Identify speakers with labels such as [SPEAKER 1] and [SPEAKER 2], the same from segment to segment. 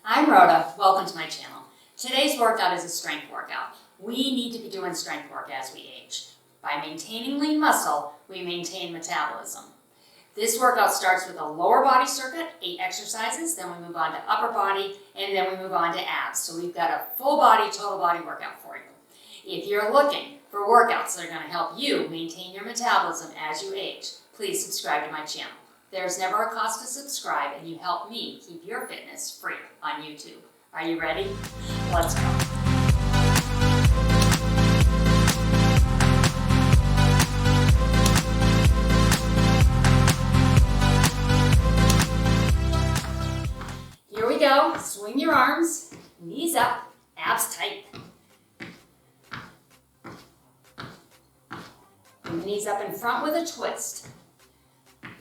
[SPEAKER 1] I'm Rhoda. Welcome to my channel. Today's workout is a strength workout. We need to be doing strength work as we age. By maintaining lean muscle, we maintain metabolism. This workout starts with a lower body circuit, 8 exercises, then we move on to upper body, and then we move on to abs. So we've got a full body, total body workout for you. If you're looking for workouts that are going to help you maintain your metabolism as you age, please subscribe to my channel. There's never a cost to subscribe, and you help me keep your fitness free on YouTube. Are you ready? Let's go. Here we go. Swing your arms, knees up, abs tight. Bring the knees up in front with a twist.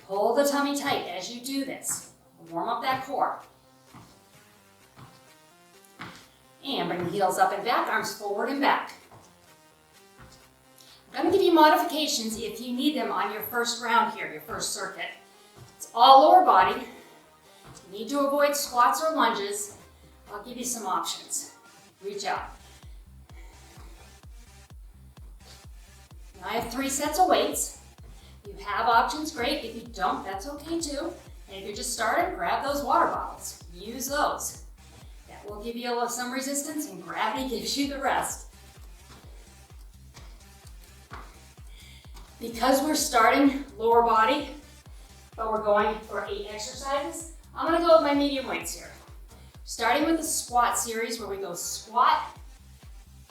[SPEAKER 1] Pull the tummy tight as you do this. Warm up that core. And bring the heels up and back, arms forward and back. I'm going to give you modifications if you need them on your first round here, your first circuit. It's all lower body. You need to avoid squats or lunges. I'll give you some options. Reach out. Now I have 3 sets of weights. If you have options, great. If you don't, that's okay too. And if you're just starting, grab those water bottles. Use those. That will give you some resistance, and gravity gives you the rest. Because we're starting lower body, but we're going for 8 exercises, I'm going to go with my medium weights here. Starting with the squat series where we go squat,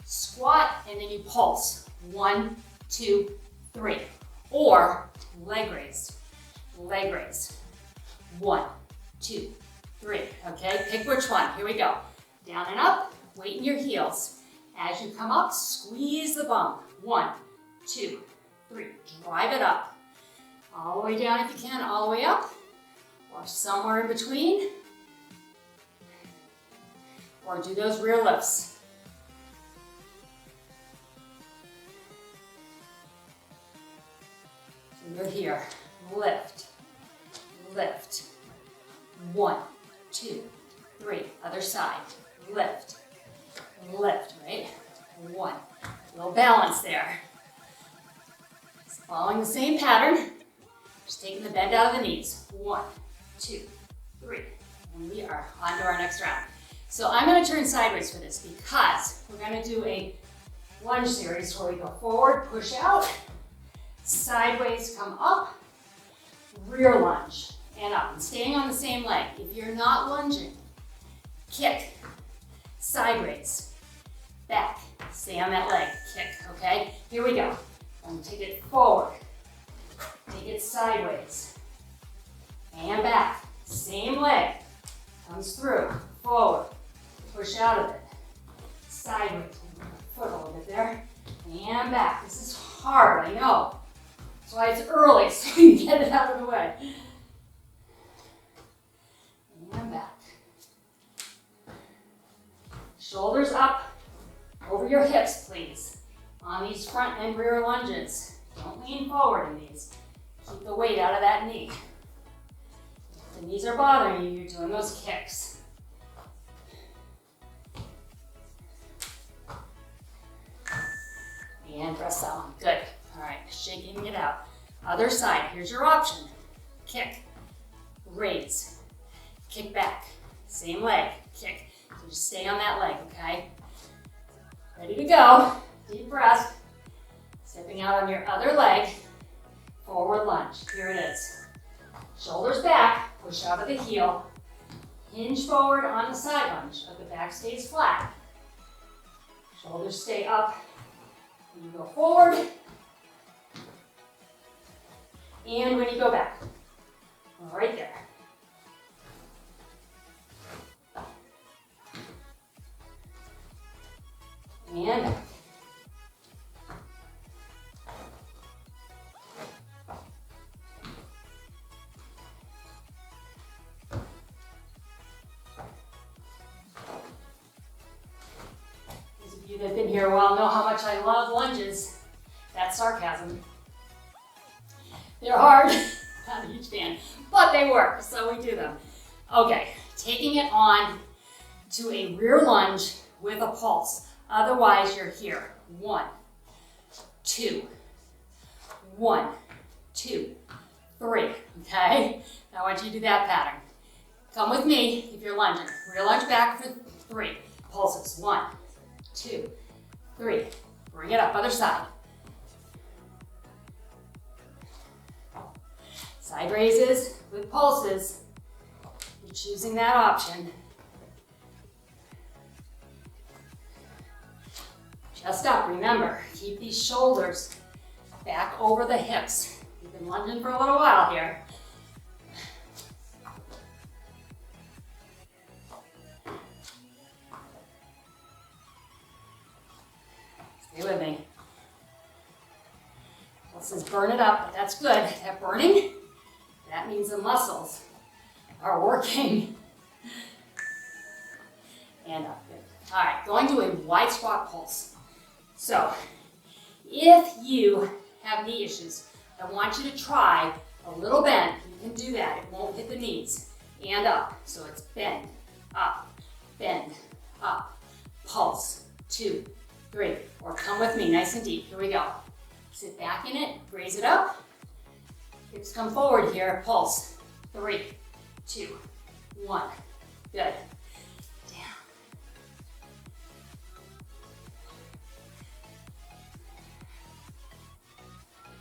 [SPEAKER 1] squat, and then you pulse. 1, 2, 3. Or leg raise, leg raise. 1, 2, 3. Okay, pick which one. Here we go. Down and up, weight in your heels. As you come up, squeeze the bum. 1, 2, 3. Drive it up. All the way down if you can, all the way up. Or somewhere in between. Or do those rear lifts. You're here. Lift, lift. 1, 2, 3. Other side. Lift, lift, right? 1. A little balance there. Following the same pattern. Just taking the bend out of the knees. 1, 2, 3. And we are on to our next round. So I'm going to turn sideways for this because we're going to do a lunge series where we go forward, push out, sideways, come up, rear lunge, and up. And staying on the same leg. If you're not lunging, kick, sideways, back, stay on that leg, kick, okay? Here we go. I'm gonna take it forward, take it sideways, and back. Same leg, comes through, forward, push out of it, sideways, foot a little bit there, and back. This is hard, I know. That's why it's early, so you can get it out of the way. And back. Shoulders up over your hips, please. On these front and rear lunges. Don't lean forward in these. Keep the weight out of that knee. If the knees are bothering you, you're doing those kicks. And press that one. Good. All right, shaking it out. Other side, here's your option. Kick, raise, kick back. Same leg, kick. So just stay on that leg, okay? Ready to go. Deep breath. Stepping out on your other leg. Forward lunge. Here it is. Shoulders back, push out of the heel. Hinge forward on the side lunge, but the back stays flat. Shoulders stay up. You go forward. And when you go back, right there. And back. Those of you that have been here a while know how much I love lunges. That's sarcasm. They're hard, not a huge fan, but they work, so we do them. Okay, taking it on to a rear lunge with a pulse. Otherwise, you're here. 1, 2, 1, 2, 3. Okay? Now I want you to do that pattern. Come with me if you're lunging. Rear lunge back for 3. Pulses. 1, 2, 3. Bring it up, other side. Side raises with pulses. You're choosing that option. Chest up, remember, keep these shoulders back over the hips. You've been lunging for a little while here. Stay with me. Pulses burn it up, but that's good. That burning, that means the muscles are working. And up, good. All right, going to a wide squat pulse. So, if you have knee issues, I want you to try a little bend. You can do that. It won't hit the knees. And up. So it's bend, up, pulse, 2, 3. Or come with me, nice and deep. Here we go. Sit back in it, raise it up. Hips come forward here, pulse. 3, 2, 1. Good.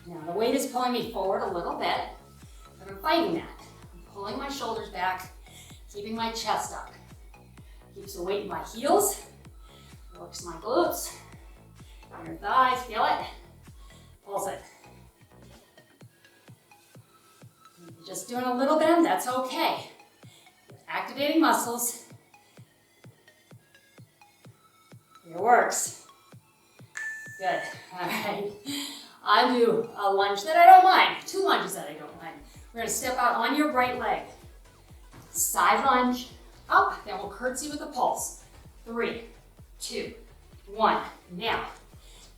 [SPEAKER 1] Now the weight is pulling me forward a little bit, but I'm fighting that. I'm pulling my shoulders back, keeping my chest up. Keeps the weight in my heels, works my glutes, inner thighs, feel it, pulse it. If you're just doing a little bend, that's okay. Activating muscles. It works. Good, all right. I do a lunge that I don't mind, 2 lunges that I don't mind. We're gonna step out on your right leg. Side lunge, up, then we'll curtsy with a pulse. 3, 2, 1. Now,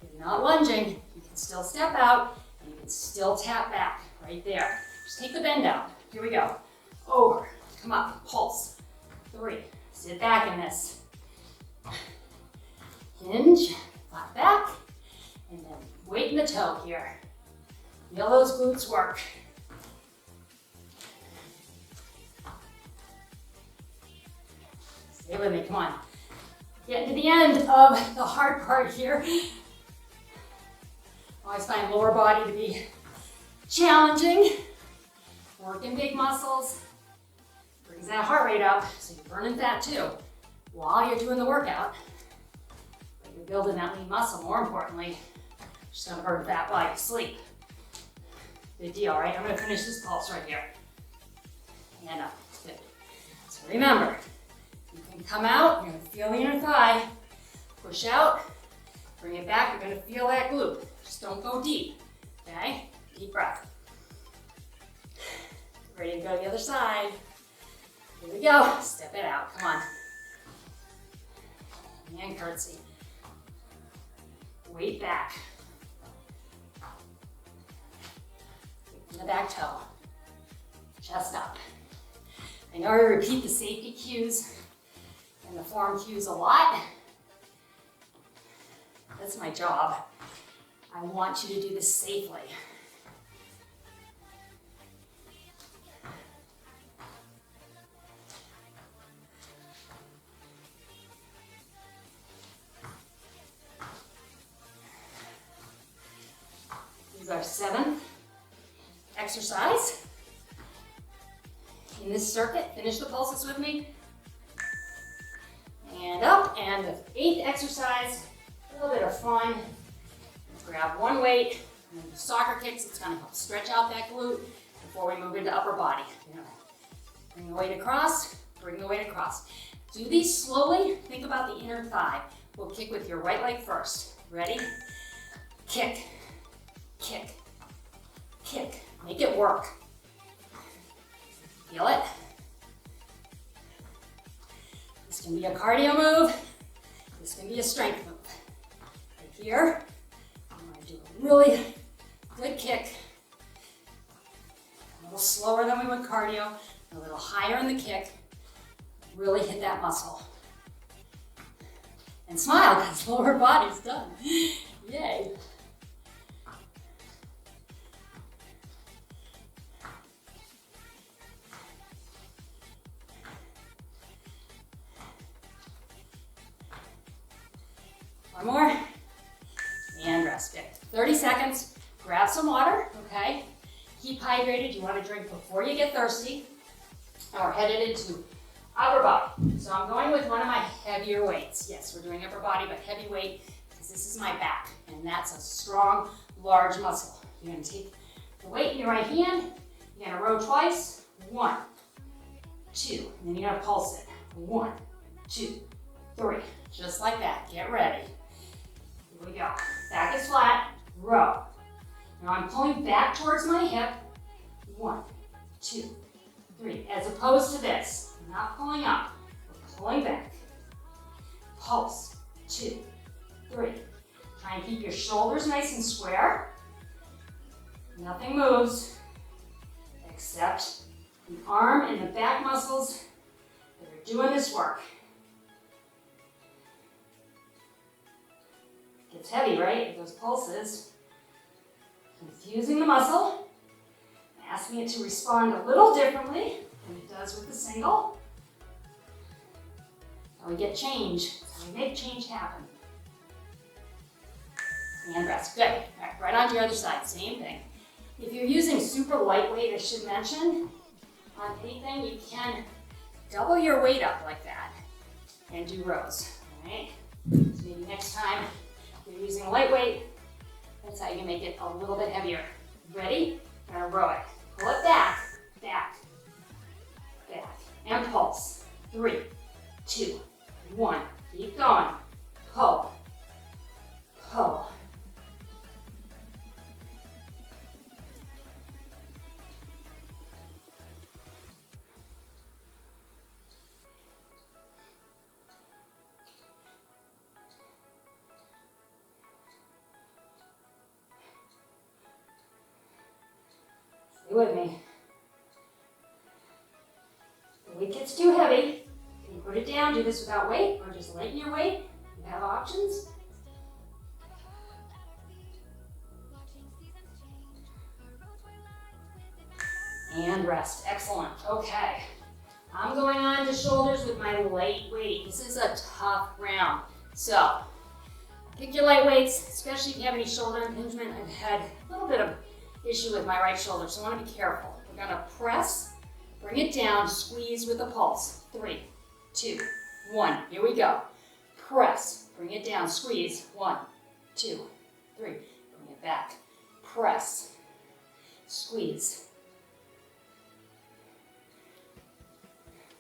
[SPEAKER 1] if you're not lunging, you can still step out and you can still tap back right there. Just take the bend out. Here we go. Over, come up, pulse. 3, sit back in this. Hinge, flat back, and then weight in the toe here. Feel those glutes work. Stay with me, come on. Getting to the end of the hard part here. I always find lower body to be challenging. Working big muscles. Brings that heart rate up, so you're burning fat too while you're doing the workout. But you're building that lean muscle, more importantly. Just gonna burn fat while you sleep. Good deal, right? I'm gonna finish this pulse right here. And up, good. So remember, you can come out, you're gonna feel the inner thigh. Push out, bring it back, you're gonna feel that glute. Just don't go deep, okay? Deep breath. Ready to go to the other side. Here we go, step it out, come on. And curtsy. Weight back. In the back toe. Chest up. I know I repeat the safety cues and the form cues a lot. That's my job. I want you to do this safely. This is our 7th exercise in this circuit. Finish the pulses with me. And up, and the 8th exercise, a little bit of fun. Grab one weight, and then do soccer kicks. It's gonna help stretch out that glute before we move into upper body. Bring the weight across, bring the weight across. Do these slowly, think about the inner thigh. We'll kick with your right leg first. Ready? Kick, kick, kick. Make it work. Feel it? This can be a cardio move. This can be a strength move. Right here, I'm gonna do a really good kick. A little slower than we would cardio, a little higher in the kick. Really hit that muscle. And smile, because lower body's done. Yay. One more. And rest. Good. 30 seconds. Grab some water, okay? Keep hydrated. You want to drink before you get thirsty. Now we're headed into upper body. So I'm going with one of my heavier weights. Yes, we're doing upper body, but heavy weight, because this is my back, and that's a strong, large muscle. You're going to take the weight in your right hand. You're going to row twice. 1, 2, and then you're going to pulse it. 1, 2, 3. Just like that. Get ready. Here we go. Back is flat. Row. Now I'm pulling back towards my hip. 1, 2, 3. As opposed to this. I'm not pulling up. We're pulling back. Pulse. 2, 3. Try and keep your shoulders nice and square. Nothing moves except the arm and the back muscles that are doing this work. Gets heavy, right? With those pulses. Confusing the muscle. Asking it to respond a little differently than it does with the single. How we get change. How we make change happen. And rest. Good. All right on to your other side. Same thing. If you're using super lightweight, I should mention, on anything, you can double your weight up like that and do rows. All right? So maybe next time you're using lightweight, that's how you can make it a little bit heavier. Ready? We're gonna row it. Pull it back, back, back, and pulse. 3, 2, 1. Keep going. Pull, pull. Stay with me. If the weight gets too heavy, you can put it down. Do this without weight or just lighten your weight. You have options. And rest. Excellent. Okay. I'm going on to shoulders with my light weight. This is a tough round. So, pick your light weights, especially if you have any shoulder impingement. I've had a little bit of issue with my right shoulder, so I want to be careful. We're going to press, bring it down, squeeze with a pulse. 3, 2, 1. Here we go. Press, bring it down, squeeze. 1, 2, 3. Bring it back. Press, squeeze.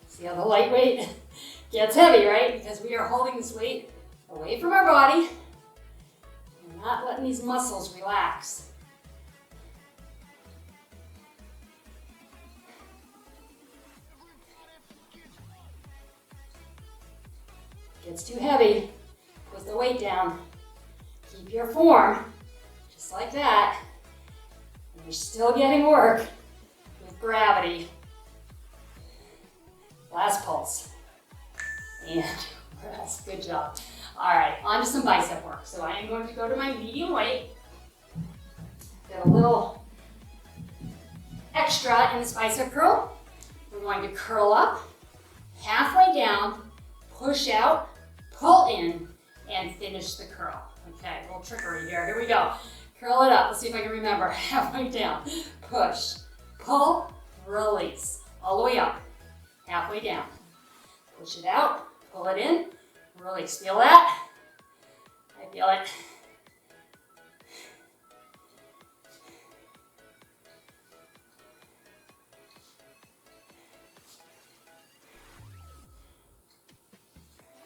[SPEAKER 1] See how the light weight gets heavy, right? Because we are holding this weight away from our body. We're not letting these muscles relax. Gets too heavy, put the weight down. Keep your form, just like that. And you're still getting work with gravity. Last pulse. And rest. Good job. All right, on to some bicep work. So I am going to go to my medium weight. Got a little extra in this bicep curl. We're going to curl up, halfway down, push out, pull in, and finish the curl. Okay, a little trickery here. Here we go. Curl it up. Let's see if I can remember. Halfway down, push, pull, release. All the way up. Halfway down. Push it out, pull it in, release. Feel that? I feel it.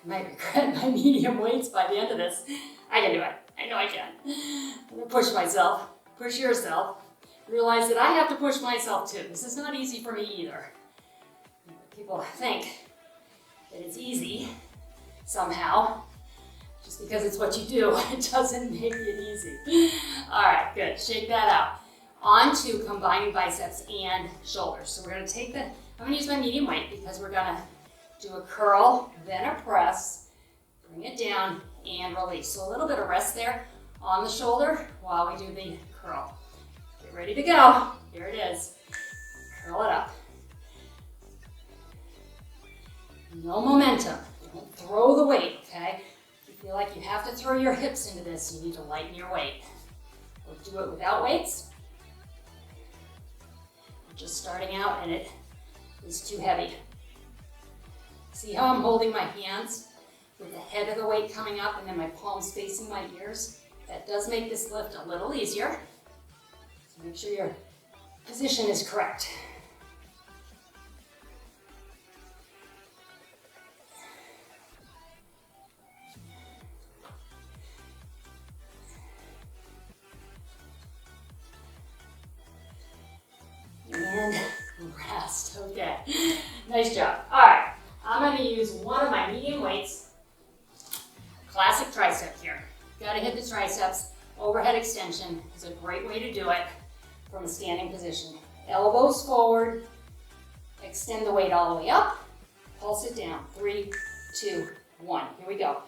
[SPEAKER 1] I might regret my medium weights by the end of this. I can do it. I know I can. I'm gonna push myself, push yourself. Realize that I have to push myself too. This is not easy for me either. People think that it's easy somehow, just because it's what you do. It doesn't make it easy. All right, good. Shake that out. On to combining biceps and shoulders. So we're going to take I'm going to use my medium weight because we're going to do a curl, then a press, Bring it down and release. So a little bit of rest there on the shoulder while we do the curl. Get ready to go. Here it is. Curl it up. No momentum. Don't throw the weight, okay? If you feel like you have to throw your hips into this, you need to lighten your weight. Or do it without weights. We're just starting out and it is too heavy. See how I'm holding my hands with the head of the weight coming up and then my palms facing my ears? That does make this lift a little easier. So make sure your position is correct. And rest, okay. Nice job. All right, I'm gonna use one of my medium weights. Classic tricep here. Gotta hit the triceps. Overhead extension is a great way to do it from a standing position. Elbows forward, extend the weight all the way up, pulse it down. 3, 2, 1. Here we go.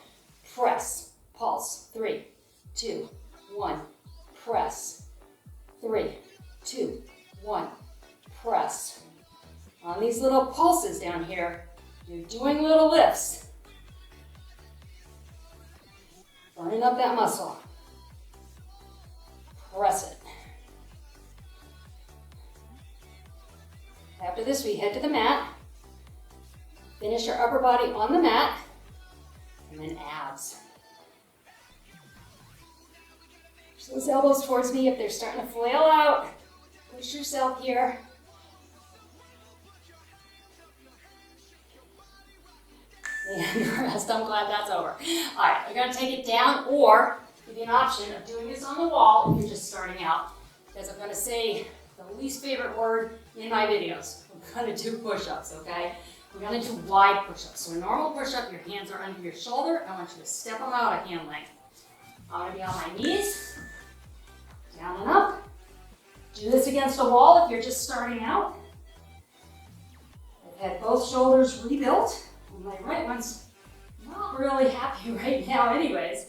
[SPEAKER 1] Press, pulse. 3, 2, 1. Press. 3, 2, 1. Press. On these little pulses down here, you're doing little lifts. Burning up that muscle. Press it. After this, we head to the mat. Finish your upper body on the mat. And then abs. Push those elbows towards me if they're starting to flail out. Push yourself here. And rest. I'm glad that's over. All right, we're going to take it down or give you an option of doing this on the wall if you're just starting out. Because I'm going to say the least favorite word in my videos. We're going to do push-ups, okay? We're going to do wide push-ups. So a normal push-up, your hands are under your shoulder. I want you to step them out at hand length. I'm going to be on my knees, down and up. Do this against a wall if you're just starting out. I've had both shoulders rebuilt. My right one's not really happy right now anyways.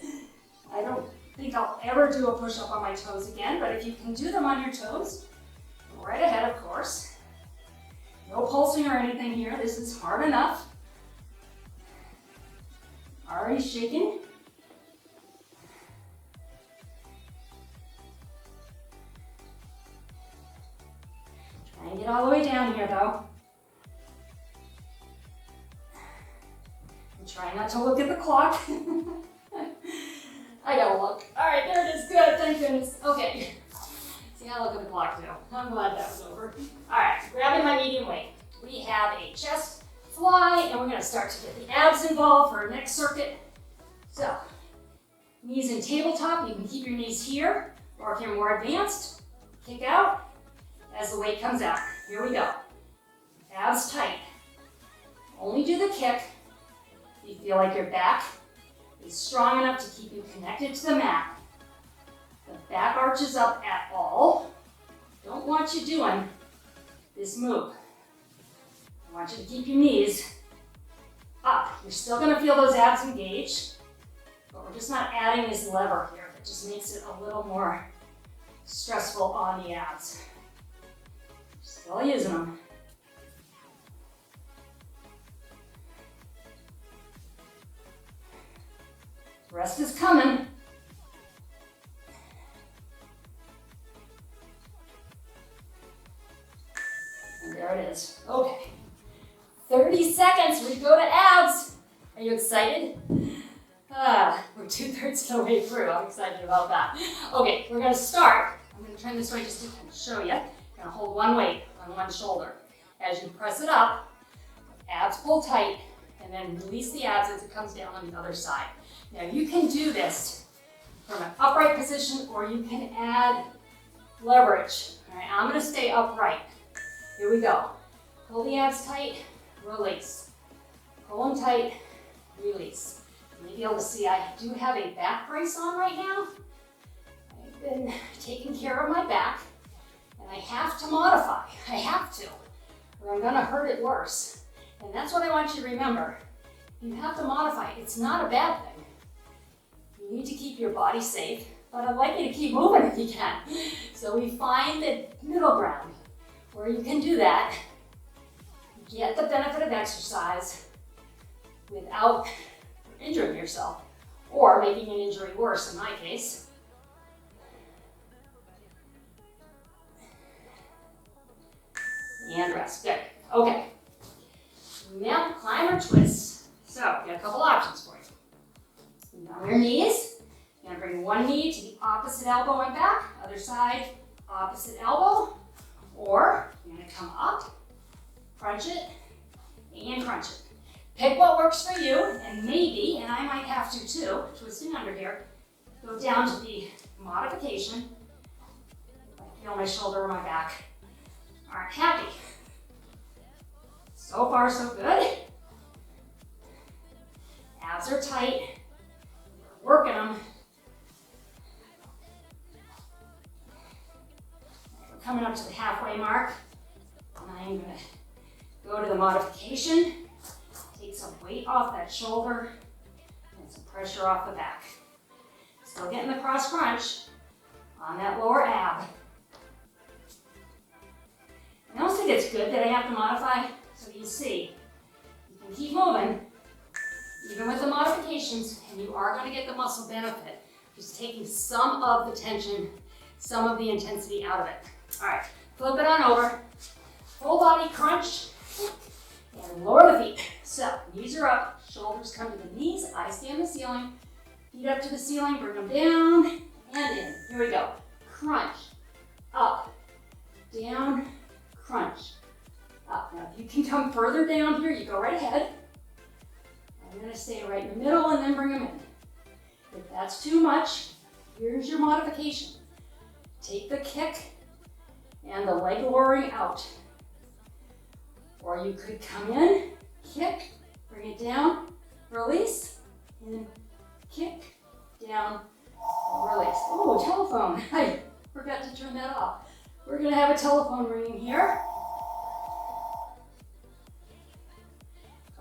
[SPEAKER 1] I don't think I'll ever do a push-up on my toes again, but if you can do them on your toes, go right ahead, of course. No pulsing or anything here. This is hard enough. Already shaking. Try and get all the way down here though. Try not to look at the clock. I gotta look. All right, there it is. Good, thank goodness. Okay. See, I look at the clock too. I'm glad that was over. All right, grabbing my medium weight. We have a chest fly, and we're gonna start to get the abs involved for our next circuit. So, knees in tabletop. You can keep your knees here, or if you're more advanced, kick out as the weight comes out. Here we go. Abs tight. Only do the kick. You feel like your back is strong enough to keep you connected to the mat. The back arches up at all. Don't want you doing this move. I want you to keep your knees up. You're still going to feel those abs engage, but we're just not adding this lever here. That just makes it a little more stressful on the abs. Still using them. Rest is coming. And there it is. Okay. 30 seconds, we go to abs. Are you excited? We're 2/3 of the way through. I'm excited about that. Okay, we're gonna start. I'm gonna turn this way just to kind of show you. You're gonna hold one weight on one shoulder. As you press it up, abs pull tight, and then release the abs as it comes down on the other side. Now you can do this from an upright position or you can add leverage. All right, I'm gonna stay upright. Here we go. Pull the abs tight, release. Pull them tight, release. You may be able to see I do have a back brace on right now. I've been taking care of my back and I have to modify. I have to, or I'm gonna hurt it worse. And that's what I want you to remember. you have to modify it. It's not a bad thing. You need to keep your body safe, but I'd like you to keep moving if you can. So we find the middle ground where you can do that, get the benefit of exercise without injuring yourself or making an injury worse in my case. And rest. Good. Okay. Now climb or twist. So we got a couple options for you. On your knees, you're going to bring one knee to the opposite elbow and back, other side, opposite elbow, or you're going to come up, crunch it, and crunch it. Pick what works for you, and maybe, and I might have to too, twisting under here, go down to the modification. If I feel my shoulder or my back aren't happy. So far, so good. Abs are tight. We're working them. We're coming up to the halfway mark. And I'm going to go to the modification. Take some weight off that shoulder and some pressure off the back. Still getting the cross crunch on that lower ab. I also think it's good that I have to modify so you see. You can keep moving even with the modifications and you are going to get the muscle benefit. Just taking some of the tension, some of the intensity out of it. All right, flip it on over. Full body crunch and lower the feet. So knees are up, shoulders come to the knees, eyes stay on the ceiling. Feet up to the ceiling, bring them down and in. Here we go. Crunch, up, down, crunch, up. Now if you can come further down here, you go right ahead. I'm going to stay right in the middle and then bring them in. If that's too much, here's your modification. Take the kick and the leg lowering out. Or you could come in, kick, bring it down, release, and kick, down, release. Oh, telephone. I forgot to turn that off. We're going to have a telephone ringing here.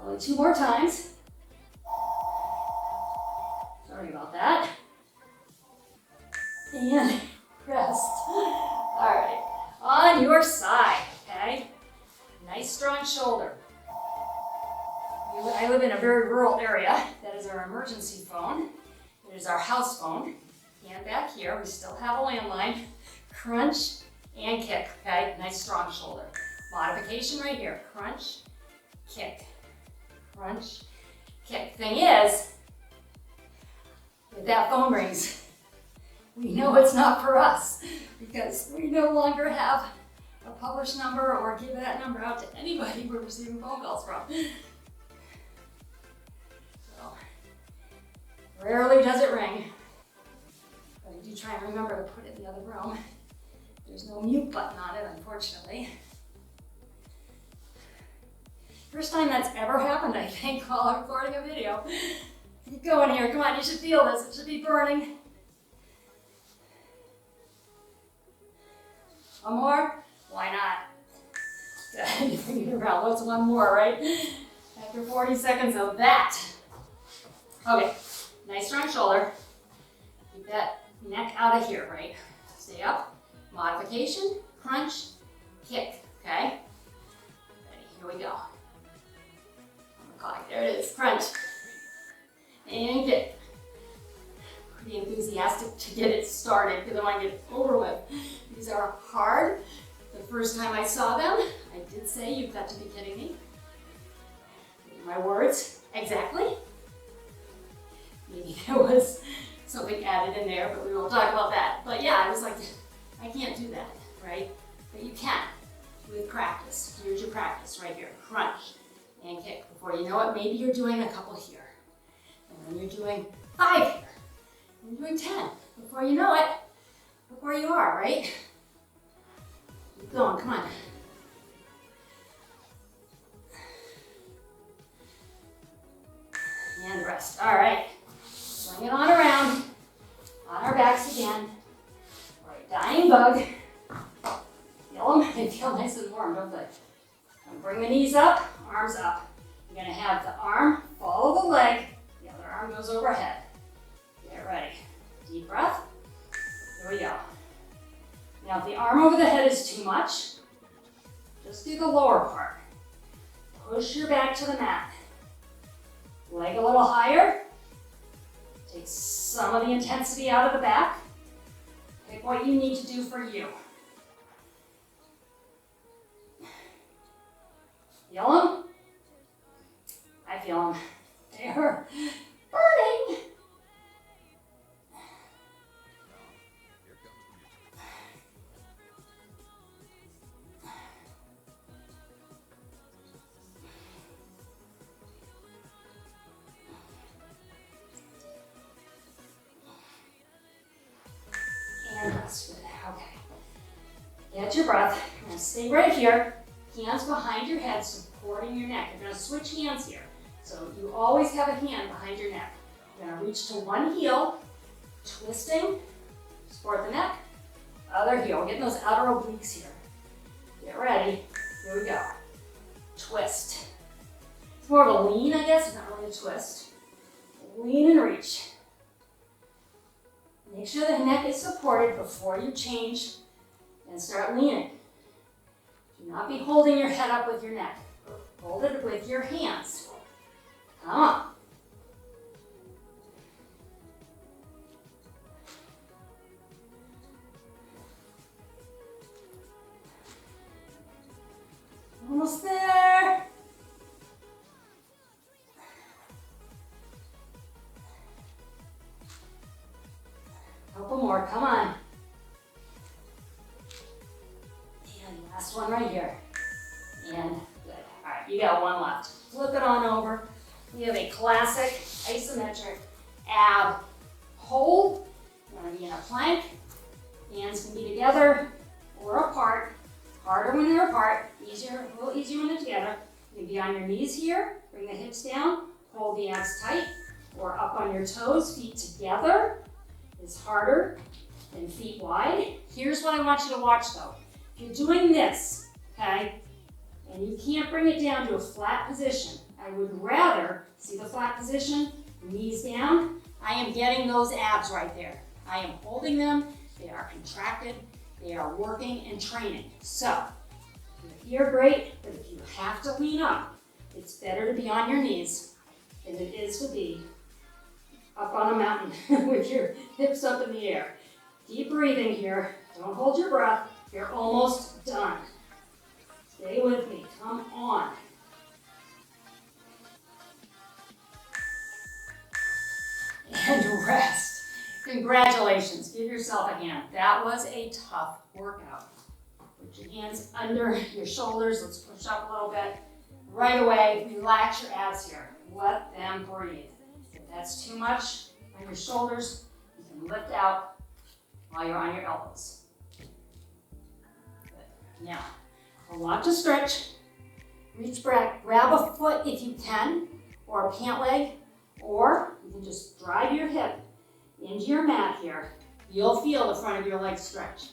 [SPEAKER 1] Only 2 more times. Sorry about that. And rest. All right, on your side, okay? Nice strong shoulder. I live in a very rural area. That is our emergency phone. It is our house phone. And back here, we still have a landline. Crunch and kick, okay? Nice strong shoulder. Modification right here. Crunch, kick, crunch, kick. Thing is, if that phone rings, we know it's not for us because we no longer have a published number or give that number out to anybody we're receiving phone calls from. So, rarely does it ring, but I do try and remember to put it in the other room. There's no mute button on it, unfortunately. First time that's ever happened, I think, while I'm recording a video. Keep going here, come on, you should feel this, it should be burning. One more? Why not? You bring it around, what's one more, right? After 40 seconds of that. Okay, nice strong shoulder. Keep that neck out of here, right? Stay up. Modification, crunch, kick, okay? Ready, here we go. On the clock, there it is, crunch. And kick. Pretty enthusiastic to get it started because I want to get it over with. These are hard. The first time I saw them, I did say, you've got to be kidding me. My words, exactly. Maybe there was something added in there, but we won't talk about that. But yeah, I was like, I can't do that, right? But you can with practice. Here's your practice right here. Crunch and kick. Before you know it, maybe you're doing a couple here. And then you're doing 5 here. And you're doing 10. Before you know it, look where you are, right? Keep going, come on. And rest. All right. Bring it on around. On our backs again. All right, dying bug. Feel them? They feel nice and warm, don't they? And bring the knees up, arms up. You're going to have the arm fall follow the leg, the other arm goes overhead. Get ready. Deep breath. Here we go. Now if the arm over the head is too much, just do the lower part. Push your back to the mat. Leg a little higher. Take some of the intensity out of the back. Pick what you need to do for you. Feel them? I feel them. They're burning. And rest. Good. Okay. Get your breath. You're going to stay right here. Hands behind your head, supporting your neck. You're going to switch hands here. So you always have a hand behind your neck. You're going to reach to one heel, twisting, support the neck. Other heel. We're getting those outer obliques here. Get ready. Here we go. Twist. It's more of a lean, I guess. It's not really a twist. Lean and reach. Make sure the neck is supported before you change and start leaning. Do not be holding your head up with your neck. Hold it with your hands. Come on. Almost there. Couple more, come on. And last one right here. And good. All right, you got one left. Flip it on over. We have a classic isometric ab hold. You're going to be in a plank. Hands can be together or apart. Harder when they're apart, easier, a little easier when they're together. You can be on your knees here, bring the hips down, hold the abs tight, or up on your toes, feet together. Is harder than feet wide. Here's what I want you to watch though. If you're doing this, okay, and you can't bring it down to a flat position, I would rather, see the flat position, knees down, I am getting those abs right there. I am holding them, they are contracted, they are working and training. So, if you're here, great, but if you have to lean up, it's better to be on your knees than it is to be up on a mountain with your hips up in the air. Keep breathing here. Don't hold your breath. You're almost done. Stay with me. Come on. And rest. Congratulations. Give yourself a hand. That was a tough workout. Put your hands under your shoulders. Let's push up a little bit. Right away, relax your abs here. Let them breathe. If that's too much on your shoulders, you can lift out while you're on your elbows. Good. Now, a lot to stretch. Reach back, grab a foot if you can, or a pant leg, or you can just drive your hip into your mat here. You'll feel the front of your leg stretch.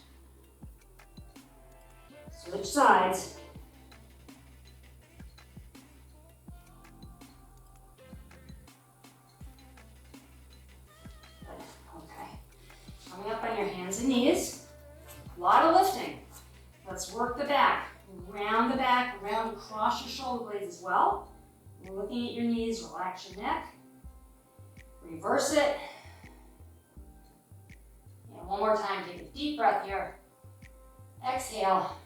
[SPEAKER 1] Switch sides. Coming up on your hands and knees. A lot of lifting. Let's work the back. Round the back, round across your shoulder blades as well. You're looking at your knees, relax your neck. Reverse it. And one more time, take a deep breath here. Exhale,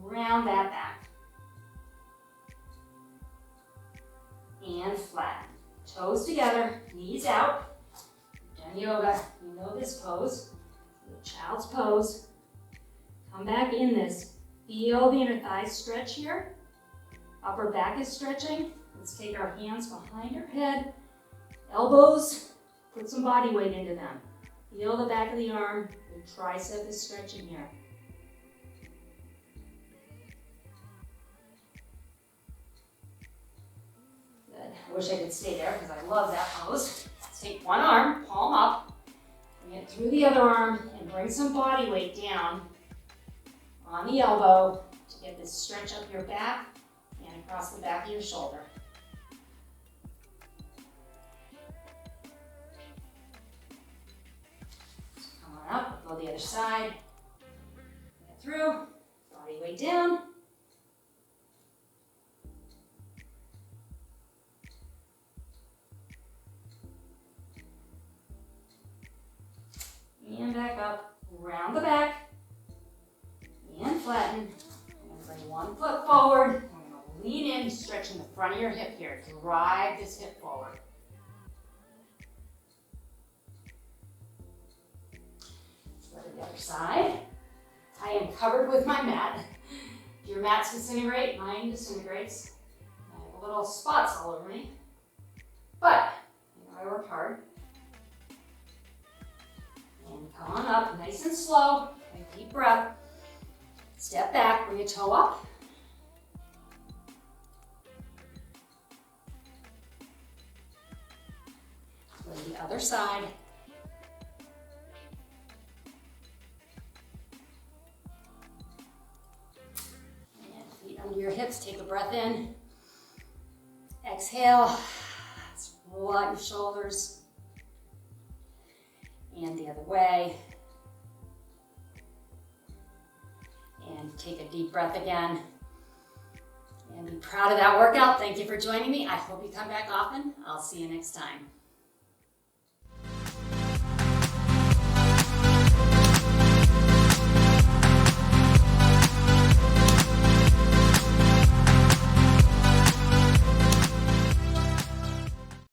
[SPEAKER 1] round that back. And flatten. Toes together, knees out. You've done yoga, you know this pose. The child's pose. Come back in this. Feel the inner thighs stretch here. Upper back is stretching. Let's take our hands behind our head. Elbows, put some body weight into them. Feel the back of the arm. The tricep is stretching here. Good. I wish I could stay there because I love that pose. Let's take one arm, palm up. Bring it through the other arm and bring some body weight down on the elbow to get this stretch up your back and across the back of your shoulder. the other side. Get through, body weight down. And back up, round the back, and flatten. I'm going to bring one foot forward. I'm going to lean in, stretching the front of your hip here. Drive this hip forward. Let's go to the other side. I am covered with my mat. Your mats disintegrate, mine disintegrates. I have little spots all over me. But, I worked hard. And come on up, nice and slow. Take a deep breath. Step back, bring a toe up. Go to the other side. And feet under your hips, take a breath in. Exhale, roll out your shoulders. And the other way. And take a deep breath again. And be proud of that workout. Thank you for joining me. I hope you come back often. I'll see you next time.